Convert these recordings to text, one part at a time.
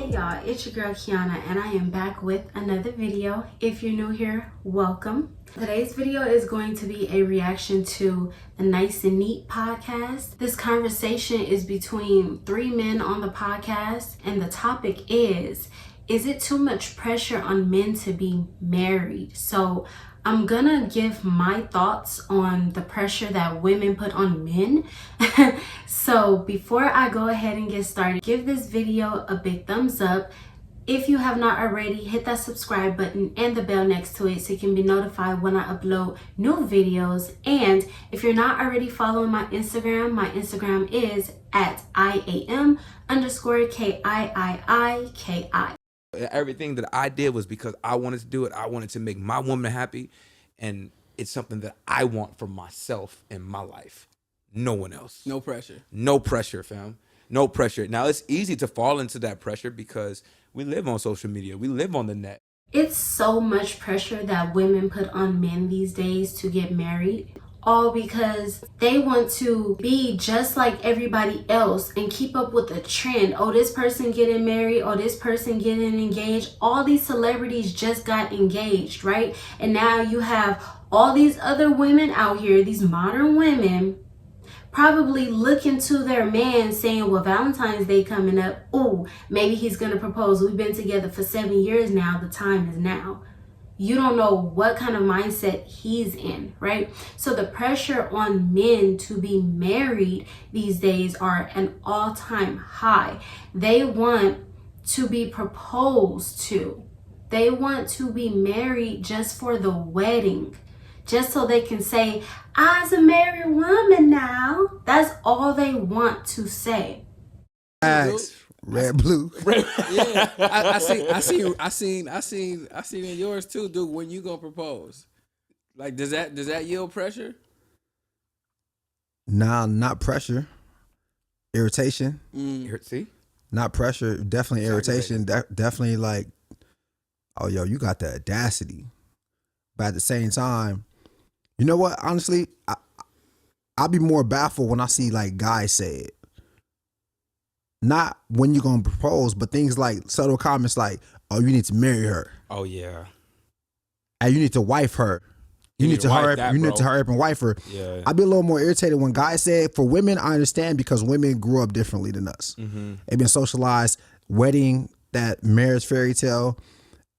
Hey y'all, it's your girl Kiana and I am back with another video. If you're new here, welcome. Today's video is going to be a reaction to the Nice and Neat podcast. This conversation is between three men on the podcast and the topic is it too much pressure on men to be married? So I'm gonna give my thoughts on the pressure that women put on men. So before I go ahead and get started, give this video a big thumbs up. If you have not already, hit that subscribe button and the bell next to it so you can be notified when I upload new videos. And if you're not already following my Instagram is at IAM_KIIIKI. Everything that I did was because I wanted to do it. I wanted to make my woman happy, and it's something that I want for myself in my life. No one else. No pressure. No pressure, fam. No pressure. Now, it's easy to fall into that pressure because we live on social media. We live on the net. It's so much pressure that women put on men these days to get married. All because they want to be just like everybody else and keep up with the trend. Oh, this person getting married. Oh, this person getting engaged. All these celebrities just got engaged, right? And now you have all these other women out here, these modern women, probably looking to their man saying, well, Valentine's Day coming up. Oh, maybe he's going to propose. We've been together for 7 years now. The time is now. You don't know what kind of mindset he's in, right? So the pressure on men to be married these days are an all-time high. They want to be proposed to. They want to be married just for the wedding, just so they can say, I's a married woman now. That's all they want to say. Nice. Red, blue. Yeah, I seen in yours too, dude. When you gonna propose? Like, does that yield pressure? Nah, not pressure. Irritation. See? Not pressure. Definitely irritation. Definitely like, oh, yo, you got the audacity. But at the same time, you know what? Honestly, I'll be more baffled when I see like guys say it. Not when you're gonna propose, but things like subtle comments like, "Oh, you need to marry her." Oh, yeah. And you need to wife her. You need to hurry up. You need to hurry up and wife her. Yeah. I'd be a little more irritated when guys say it. For women, I understand because women grew up differently than us. Mm-hmm. They've been socialized. Wedding, that marriage fairy tale,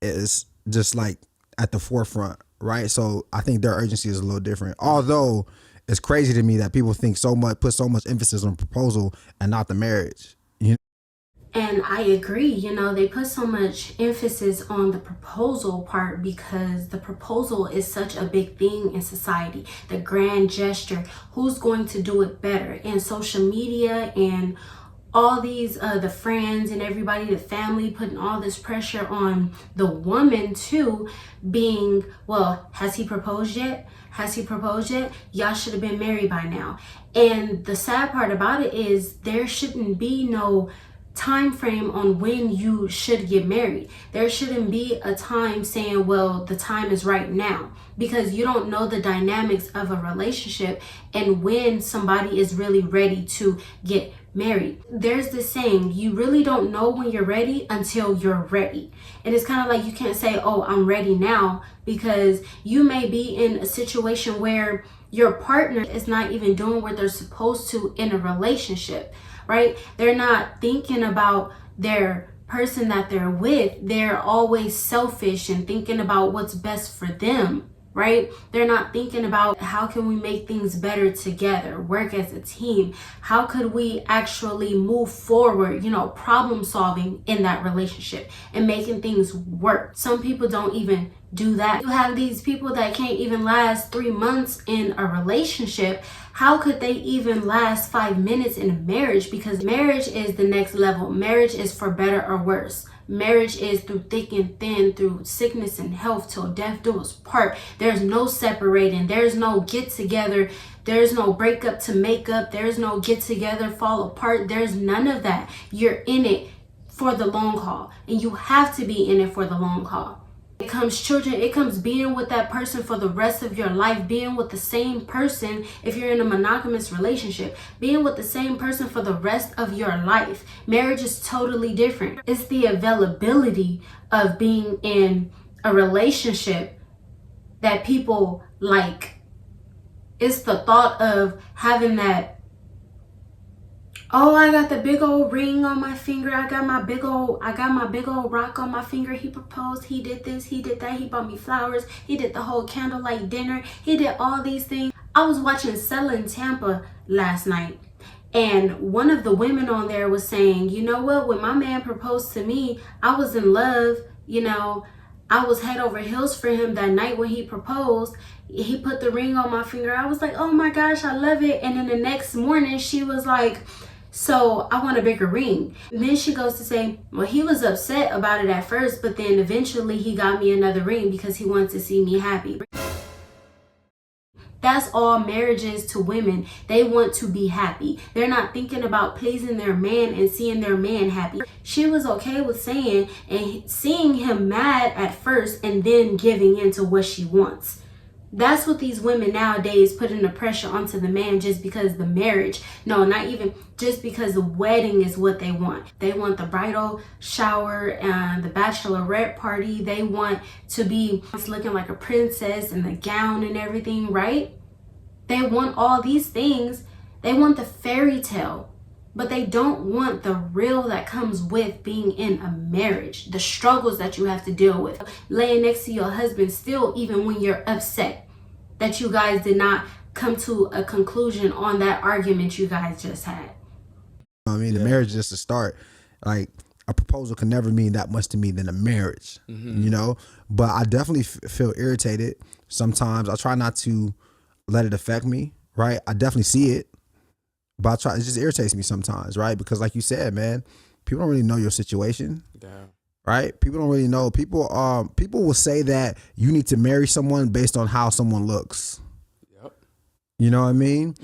is just like at the forefront, right? So I think their urgency is a little different. Although it's crazy to me that people put so much emphasis on proposal and not the marriage. And I agree, you know, they put so much emphasis on the proposal part because the proposal is such a big thing in society. The grand gesture, who's going to do it better? And social media and all these, the friends and everybody, the family, putting all this pressure on the woman too, being, well, has he proposed yet? Has he proposed yet? Y'all should have been married by now. And the sad part about it is there shouldn't be no time frame on when you should get married. There shouldn't be a time saying, well, the time is right now, because you don't know the dynamics of a relationship and when somebody is really ready to get married. There's this saying, you really don't know when you're ready until you're ready. And it's kind of like you can't say, oh, I'm ready now, because you may be in a situation where your partner is not even doing what they're supposed to in a relationship, right? They're not thinking about their person that they're with. They're always selfish and thinking about what's best for them, right? They're not thinking about how can we make things better together, work as a team. How could we actually move forward, you know, problem solving in that relationship and making things work. Some people don't even do that. You have these people that can't even last 3 months in a relationship. How could they even last 5 minutes in a marriage? Because marriage is the next level. Marriage is for better or worse. Marriage is through thick and thin, through sickness and health, till death do us part. There's no separating. There's no get together. There's no break up to make up. There's no get together, fall apart. There's none of that. You're in it for the long haul, and you have to be in it for the long haul. It comes children, it comes being with that person for the rest of your life, being with the same person if you're in a monogamous relationship, being with the same person for the rest of your life. Marriage is totally different. It's the availability of being in a relationship that people like. It's the thought of having that, oh, I got the big old ring on my finger. I got my big old rock on my finger. He proposed. He did this. He did that. He bought me flowers. He did the whole candlelight dinner. He did all these things. I was watching Selling Tampa last night, and one of the women on there was saying, you know what? When my man proposed to me, I was in love. You know, I was head over heels for him that night when he proposed. He put the ring on my finger. I was like, oh my gosh, I love it. And then the next morning, she was like, so I want a bigger ring. And then she goes to say, well, he was upset about it at first, but then eventually he got me another ring because he wanted to see me happy. That's all marriage is to women. They want to be happy. They're not thinking about pleasing their man and seeing their man happy. She was okay with saying and seeing him mad at first and then giving in to what she wants. That's what these women nowadays putting the pressure onto the man just because the marriage. No, not even just because the wedding is what they want. They want the bridal shower and the bachelorette party. They want to be looking like a princess in the gown and everything, right? They want all these things. They want the fairy tale, but they don't want the real that comes with being in a marriage, the struggles that you have to deal with, laying next to your husband still, even when you're upset that you guys did not come to a conclusion on that argument you guys just had. I mean, the marriage is just a start. Like, a proposal can never mean that much to me than a marriage, you know? But I definitely feel irritated sometimes. I try not to let it affect me, right? I definitely see it, but it just irritates me sometimes, right? Because like you said, man, people don't really know your situation. Damn. Right? People don't really know. People will say that you need to marry someone based on how someone looks. Yep. You know what I mean?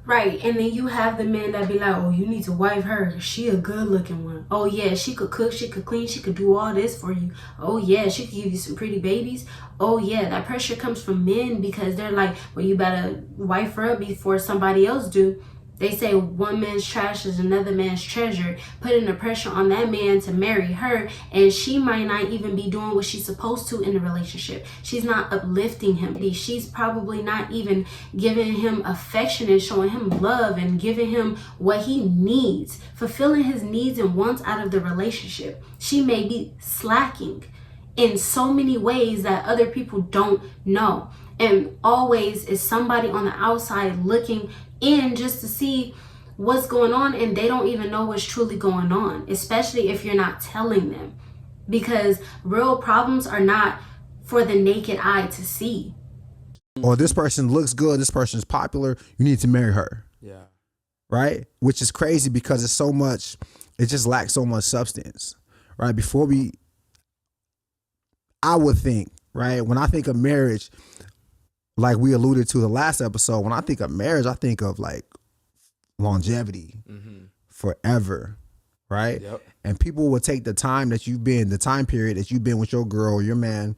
Right, and then you have the men that be like, oh, you need to wife her. She a good looking one. Oh yeah, she could cook, she could clean, she could do all this for you. Oh yeah, she could give you some pretty babies. Oh yeah, that pressure comes from men because they're like, well, you better wife her up before somebody else do. They say one man's trash is another man's treasure, putting the pressure on that man to marry her, and she might not even be doing what she's supposed to in the relationship. She's not uplifting him. She's probably not even giving him affection and showing him love and giving him what he needs, fulfilling his needs and wants out of the relationship. She may be slacking in so many ways that other people don't know. And always is somebody on the outside looking in just to see what's going on, and they don't even know what's truly going on, especially if you're not telling them, because real problems are not for the naked eye to see. Or this person looks good, this person's popular, you need to marry her. Yeah. Right? Which is crazy because it's so much, it just lacks so much substance. Right? I would think, right, when I think of marriage, like we alluded to the last episode, when I think of marriage, I think of like longevity, forever, right? Yep. And people will take the time period that you've been with your girl or your man,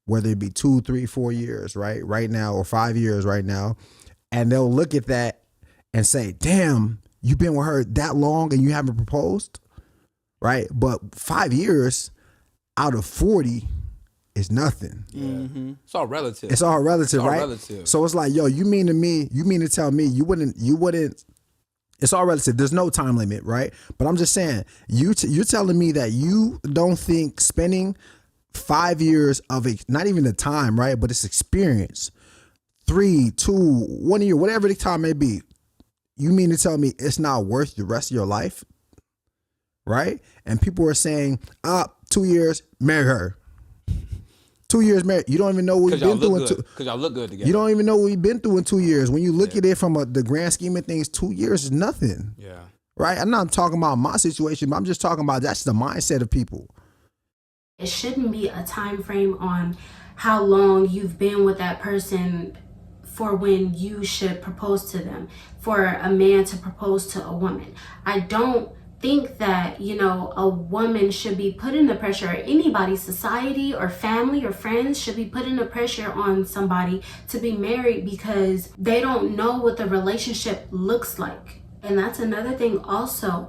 whether it be 2, 3, 4 years, right now, or 5 years right now, and they'll look at that and say, damn, you've been with her that long and you haven't proposed, right? But 5 years out of 40 is nothing. Yeah. It's all relative. It's all relative, right? Relative. So it's like, yo, you mean to tell me you wouldn't, it's all relative. There's no time limit, right? But I'm just saying, you're telling me that you don't think spending 5 years of not even the time, right? But it's experience, 3, 2, 1 year, whatever the time may be. You mean to tell me it's not worth the rest of your life? Right? And people are saying, 2 years, marry her. 2 years married. You don't even know what we've been through. Because y'all look good together. You don't even know what we've been through in 2 years. When you look at it from the grand scheme of things, 2 years is nothing. Yeah. Right? I'm not talking about my situation, but I'm just talking about that's the mindset of people. It shouldn't be a time frame on how long you've been with that person for when you should propose to them, for a man to propose to a woman. I don't think that, you know, a woman should be putting the pressure, or anybody, society or family or friends should be putting the pressure on somebody to be married because they don't know what the relationship looks like. And that's another thing also.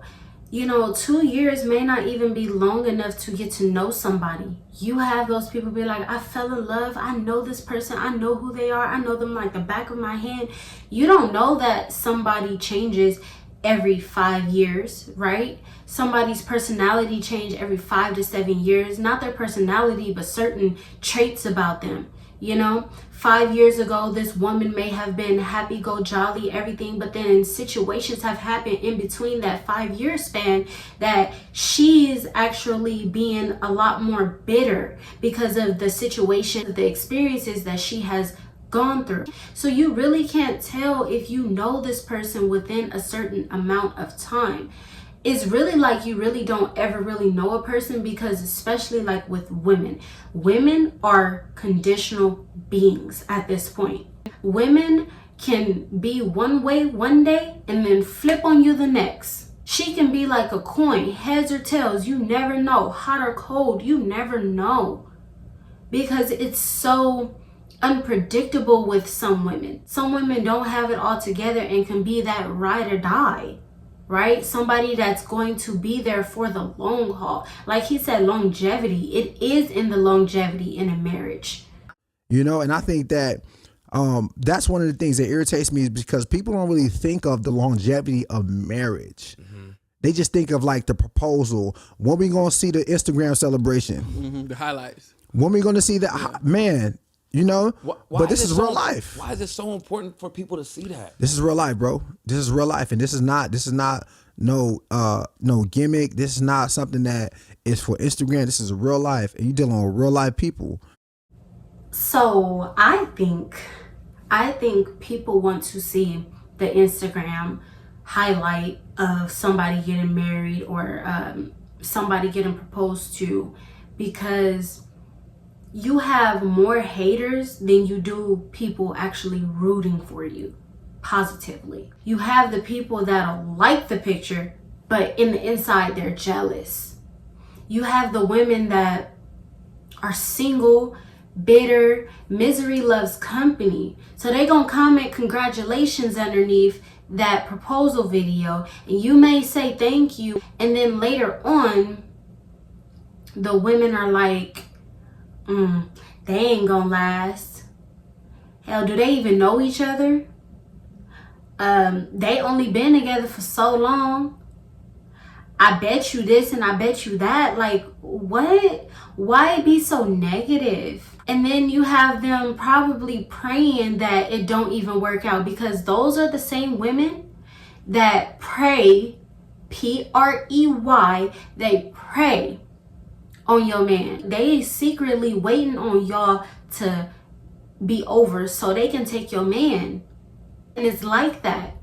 You know, 2 years may not even be long enough to get to know somebody. You have those people be like, I fell in love. I know this person. I know who they are. I know them like the back of my hand. You don't know that somebody changes every 5 years, right? Somebody's personality change every 5 to 7 years. Not their personality, but certain traits about them. You know, 5 years ago, this woman may have been happy, go jolly, everything, but then situations have happened in between that 5 year span that she's actually being a lot more bitter because of the situation, the experiences that she has gone through. So you really can't tell if you know this person within a certain amount of time. It's really like you really don't ever really know a person, because especially like with women are conditional beings at this point. Women can be one way one day and then flip on you the next. She can be like a coin, heads or tails, you never know. Hot or cold, you never know. Because it's so unpredictable with some women. Some women don't have it all together and can be that ride or die. Right? Somebody that's going to be there for the long haul. Like he said, longevity. It is in the longevity in a marriage. You know, and I think that that's one of the things that irritates me, is because people don't really think of the longevity of marriage. They just think of like the proposal. When we gonna see the Instagram celebration? The highlights. When we gonna see the man? You know, but this is real life. Why is it so important for people to see that? This is real life, bro. This is real life, and this is not no gimmick. This is not something that is for Instagram. This is real life, and you dealing with real life people. So I think people want to see the Instagram highlight of somebody getting married or somebody getting proposed to, because you have more haters than you do people actually rooting for you positively. You have the people that'll like the picture, but in the inside they're jealous. You have the women that are single, bitter, misery loves company. So they gonna comment congratulations underneath that proposal video, and you may say thank you, and then later on the women are like, they ain't gonna last. Hell, do they even know each other? They only been together for so long. I bet you this and I bet you that. Like, what? Why be so negative? And then you have them probably praying that it don't even work out, because those are the same women that pray, P-R-E-Y, they pray on your man. They secretly waiting on y'all to be over so they can take your man. And it's like that.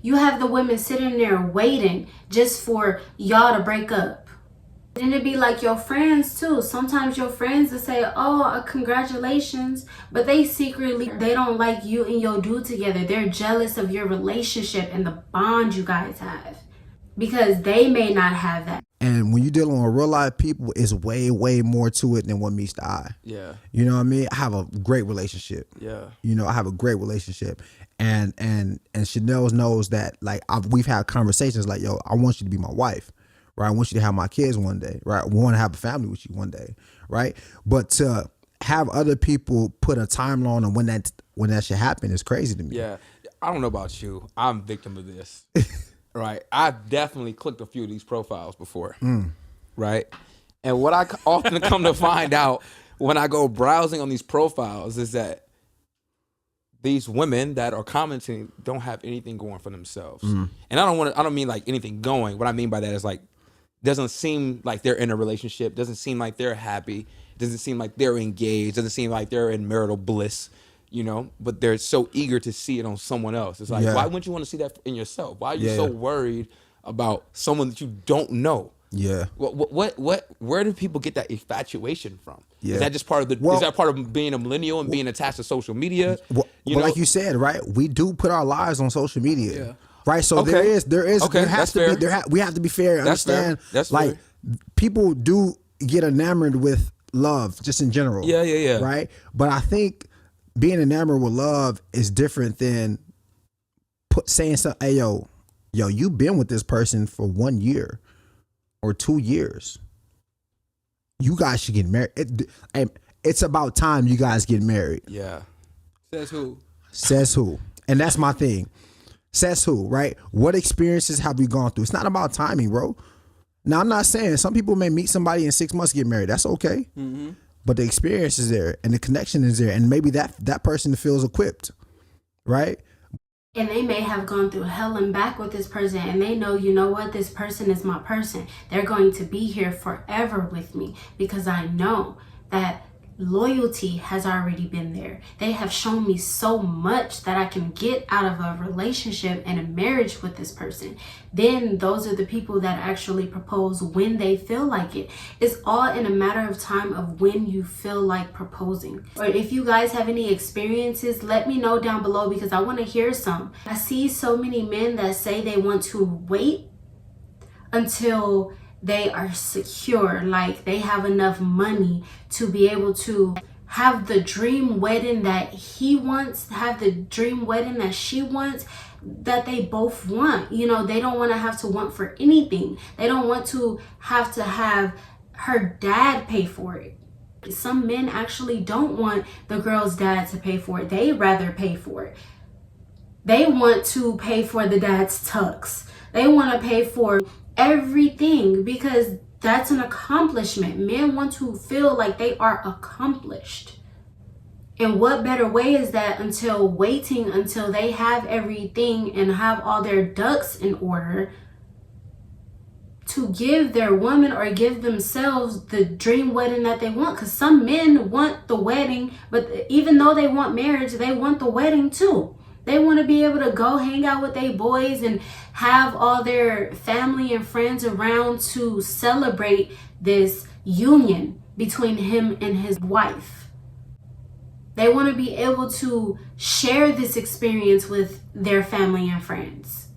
You have the women sitting there waiting just for y'all to break up. And it'd be like your friends too. Sometimes your friends will say, oh, congratulations, but they secretly, they don't like you and your dude together. They're jealous of your relationship and the bond you guys have, because they may not have that. And when you're dealing with real life people, it's way, way more to it than what meets the eye. Yeah. You know what I mean? I have a great relationship. Yeah. You know, I have a great relationship. And Chanel knows that, like, we've had conversations like, yo, I want you to be my wife, right? I want you to have my kids one day, right? I want to have a family with you one day, right? But to have other people put a timeline on when that should happen is crazy to me. Yeah. I don't know about you. I'm victim of this. Right. I've definitely clicked a few of these profiles before. Right. And what I often come to find out when I go browsing on these profiles is that these women that are commenting don't have anything going for themselves. And I don't mean like anything going. What I mean by that is like, doesn't seem like they're in a relationship. Doesn't seem like they're happy. Doesn't seem like they're engaged. Doesn't seem like they're in marital bliss. You know, but they're so eager to see it on someone else. It's like, why wouldn't you want to see that in yourself? Why are you so worried about someone that you don't know? Yeah. Where do people get that infatuation from? Yeah. Is that just part of is that part of being a millennial and being attached to social media? Well, like you said, right? We do put our lives on social media. right? So Okay. there is Okay, there has that's to be fair. we have to be fair. That's fair. Understand? That's like fair. people do get enamored with love, just in general. Yeah. Right, but I think being enamored with love is different than saying something. Hey, yo, you've been with this person for 1 year or 2 years. You guys should get married. It's about time you guys get married. Yeah. Says who? Says who? And that's my thing. Says who, right? What experiences have we gone through? It's not about timing, bro. Now, I'm not saying some people may meet somebody in 6 months, get married. That's okay. Mm-hmm. But the experience is there and the connection is there. And maybe that person feels equipped, right? And they may have gone through hell and back with this person, and they know, you know what, this person is my person. They're going to be here forever with me because I know that loyalty has already been there. They have shown me so much that I can get out of a relationship and a marriage with this person. Then those are the people that actually propose when they feel like it. It's all in a matter of time of when you feel like proposing. Or if you guys have any experiences, let me know down below because I want to hear some. I see so many men that say they want to wait until they are secure, like they have enough money to be able to have the dream wedding that he wants, have the dream wedding that she wants, that they both want. You know, they don't want to have to want for anything. They don't want to have her dad pay for it. Some men actually don't want the girl's dad to pay for it. They rather pay for it. They want to pay for the dad's tux. They want to pay for everything because that's an accomplishment. Men want to feel like they are accomplished. And what better way is that until waiting until they have everything and have all their ducks in order to give their woman or give themselves the dream wedding that they want. Because some men want the wedding, but even though they want marriage, they want the wedding too. They want to be able to go hang out with their boys and have all their family and friends around to celebrate this union between him and his wife. They want to be able to share this experience with their family and friends.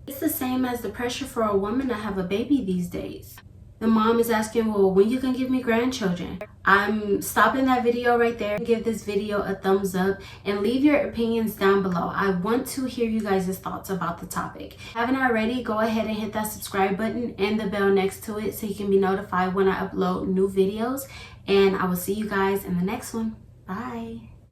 It's the same as the pressure for a woman to have a baby these days. The mom is asking, well, when you can give me grandchildren? I'm stopping that video right there. Give this video a thumbs up and leave your opinions down below. I want to hear you guys' thoughts about the topic. If you haven't already, go ahead and hit that subscribe button and the bell next to it so you can be notified when I upload new videos. And I will see you guys in the next one. Bye.